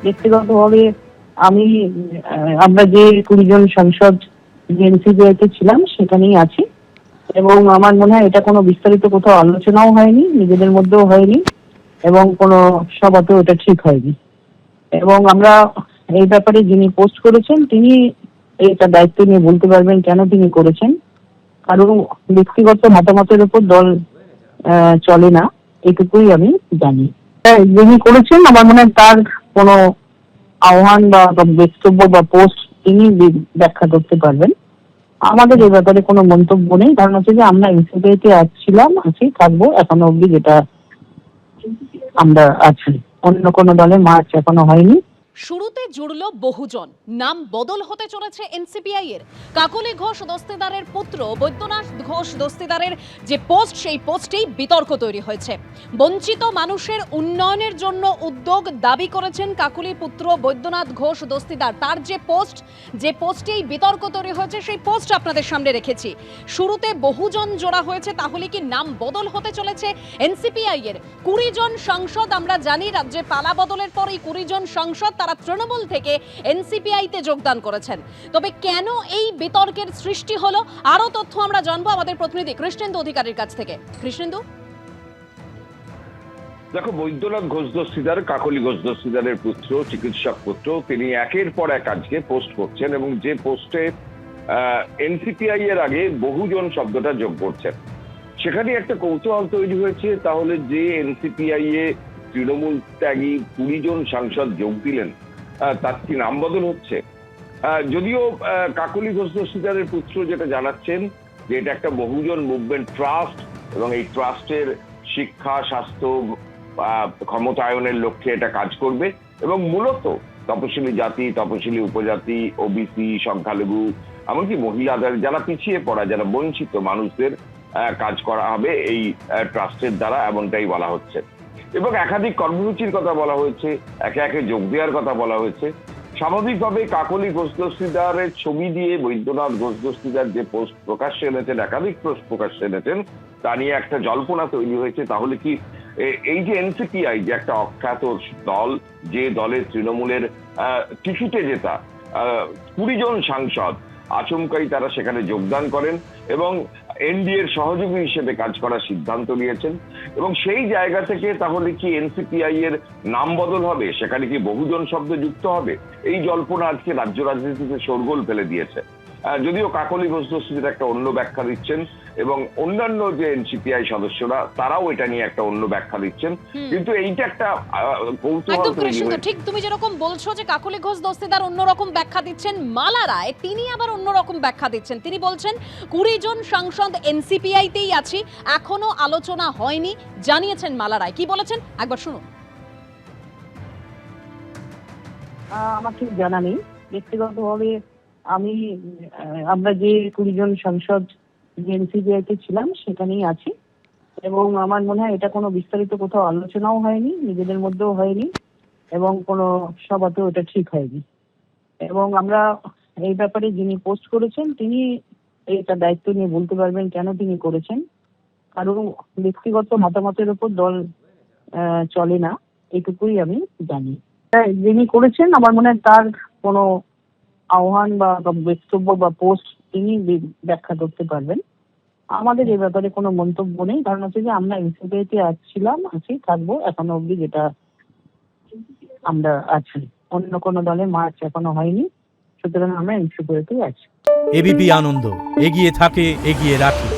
ব্যক্তিগতভাবে আমি আমরা যে 20 জন সাংসদ যে এনসিপিআইতে ছিলাম সেখানেই আছি, এবং আমার মনে হয় এটা কোনো বিস্তারিত কোথাও আলোচনাও হয়নি, নিজেদের মধ্যেও হয়নি, এবং কোনো সভাতেও এটা ঠিক হয়নি। এবং আমরা এই ব্যাপারে যিনি পোস্ট করেছেন তিনি এটা দায়িত্ব নিয়ে বলতে পারবেন কেন তিনি করেছেন। কারণ ব্যক্তিগত মতামতের উপর দল চলে না, এটুকুই আমি জানি। যিনি করেছেন আমার মনে হয় তার কোনো আহ্বান বা বক্তব্য বা পোস্ট তিনি ব্যাখ্যা করতে পারবেন। আমাদের এই ব্যাপারে কোনো মন্তব্য নেই, কারণ হচ্ছে যে আমরা এনসিপিআইতে ছিলাম, আছি, থাকবো এখনো অব্দি, যেটা আমরা আছি। অন্য কোনো দলে মার্চ এখনো হয়নি। শুরুতে জুড়ল বহুজন, নাম বদল হতে চলেছে এনসিপিআই এর। কাকলি ঘোষ দস্তিদারের পুত্র বৈদ্যনাথ ঘোষ দস্তিদারের যে পোস্ট, সেই পোস্টেই বিতর্ক তৈরি হয়েছে। বঞ্চিত মানুষের উন্নয়নের জন্য উদ্যোগ দাবি করেছেন কাকলি পুত্র বৈদ্যনাথ ঘোষ দস্তিদার। তার যে পোস্টেই বিতর্ক তৈরি হয়েছে, সেই পোস্ট আপনাদের সামনে রেখেছি। শুরুতে বহুজন জোড়া হয়েছে, তাহলে কি নাম বদল হতে চলেছে এনসিপিআই এর? 20 জন সাংসদ, আমরা জানি রাজ্যে পালা বদলের পর এই 20 জন সাংসদ তারা তৃণমূল থেকে এনসিপিআইতে যোগদান করেছেন। তবে কেন এই বিতর্কের সৃষ্টি হলো, আরো তথ্য আমরা জানবো আমাদের প্রতিনিধি কৃষ্ণেন্দু অধিকারীর কাছ থেকে। কৃষ্ণেন্দু, দেখো, বৈদ্যনাথ ঘোষ দস্তিদার কাকলি ঘোষ দস্তিদারের পুত্র, চিকিৎসক পুত্র, তিনি একের পর এক আজকে পোস্ট করছেন, এবং যে পোস্টে এনসিপিআই এর আগে বহুজন শব্দটা যোগ করছেন, সেখানে একটা কৌতূহল তৈরি হয়েছে। তাহলে যে এনসিপিআই এ তৃণমূল ত্যাগী 20 জন সাংসদ যোগ দিলেন, তার কি নাম বদল হচ্ছে? যদিও কাকলি ঘোষ দস্তিদারের পুত্র যেটা জানাচ্ছেন যে এটা একটা বহুজন মুভমেন্ট ট্রাস্ট, এবং এই ট্রাস্টের শিক্ষা, স্বাস্থ্য, ক্ষমতায়নের লক্ষ্যে এটা কাজ করবে, এবং মূলত তপশিলি জাতি, তপশিলি উপজাতি, ওবিসি, সংখ্যালঘু, এমনকি মহিলাদের, যারা পিছিয়ে পড়া, যারা বঞ্চিত মানুষদের কাজ করা হবে এই ট্রাস্টের দ্বারা, এমনটাই বলা হচ্ছে। এবং একাধিক কর্মসূচির কথা বলা হয়েছে, একে একে যোগ দেওয়ার কথা বলা হয়েছে। স্বাভাবিকভাবে কাকলি ঘোষ দস্তিদারের ছবি দিয়ে বৈদ্যনাথ ঘোষ দস্তিদার যে পোস্ট প্রকাশ্যে এনেছেন, একাধিক পোস্ট প্রকাশ্যে এনেছেন, তা নিয়ে একটা জল্পনা তৈরি হয়েছে। তাহলে কি এই যে এনসিপিআই, যে একটা অখ্যাত দল, যে দলের তৃণমূলের টিকিটে জেতা 20 জন সাংসদ আচমকাই তারা সেখানে যোগদান করেন এবং এনডিএর সহযোগী হিসেবে কাজ করার সিদ্ধান্ত নিয়েছেন, এবং সেই জায়গা থেকে তাহলে কি এনসিপিআই এর নাম বদল হবে, সেখানে কি বহুজন শব্দ যুক্ত হবে, এই জল্পনা আজকে রাজ্য রাজনীতিতে শোরগোল ফেলে দিয়েছে। যদিও কাকলি ঘোষ দস্তিদার একটা অন্য ব্যাখ্যা দিচ্ছেন, এবং অন্যান্য যে এনসিপিআই সদস্যরা তারাও এটা নিয়ে একটা অন্য ব্যাখ্যা দিচ্ছেন, কিন্তু এইটা একটা কৌতূহল তৈরি হয়েছে। ঠিক তুমি যেরকম বলছো যে কাকলি ঘোষ দস্তিদার অন্যরকম ব্যাখ্যা দিচ্ছেন, মালা রায় তিনি আবার অন্যরকম ব্যাখ্যা দিচ্ছেন। তিনি বলছেন 20 জন সাংসদ এনসিপিআইতেই আছি, এখনো আলোচনা হয়নি, জানিয়েছেন মালা রায়। কি বলেছেন একবার শুনুন। আমার ঠিক জানা নেই। ব্যক্তিগতভাবে আমরা যে 20 জন সাংসদ যে এনসিপিআইতে ছিলাম সেখানেই আছি, এবং আমার মনে হয় এটা কোনো বিস্তারিত কোথাও আলোচনাও হয়নি, নিজেদের মধ্যেও হয়নি, এবং কোনো সভাতেও এটা ঠিক হয়নি। এবং আমরা এই ব্যাপারে যিনি পোস্ট করেছেন তিনি এটা দায়িত্ব নিয়ে বলতে পারবেন কেন তিনি করেছেন। কারণ ব্যক্তিগত মতামতের উপর দল চলে না, এটুকুই আমি জানি। যিনি করেছেন আমার মনে হয় তার কোনো আহ্বান বা বক্তব্য বা পোস্ট তিনি ব্যাখ্যা করতে পারবেন। আমাদের এই ব্যাপারে কোনো মন্তব্য নেই, কারণ হচ্ছে যে আমরা এনসিপিআইতে ছিলাম, আছি, থাকবো এখনো অব্দি, যেটা আমরা আছি। অন্য কোনো দলে মার্চ এখনো হয়নি, সুতরাং আমরা এনসিপিআইতে আছি। এবিপি আনন্দ, এগিয়ে থাকে, এগিয়ে রাখে।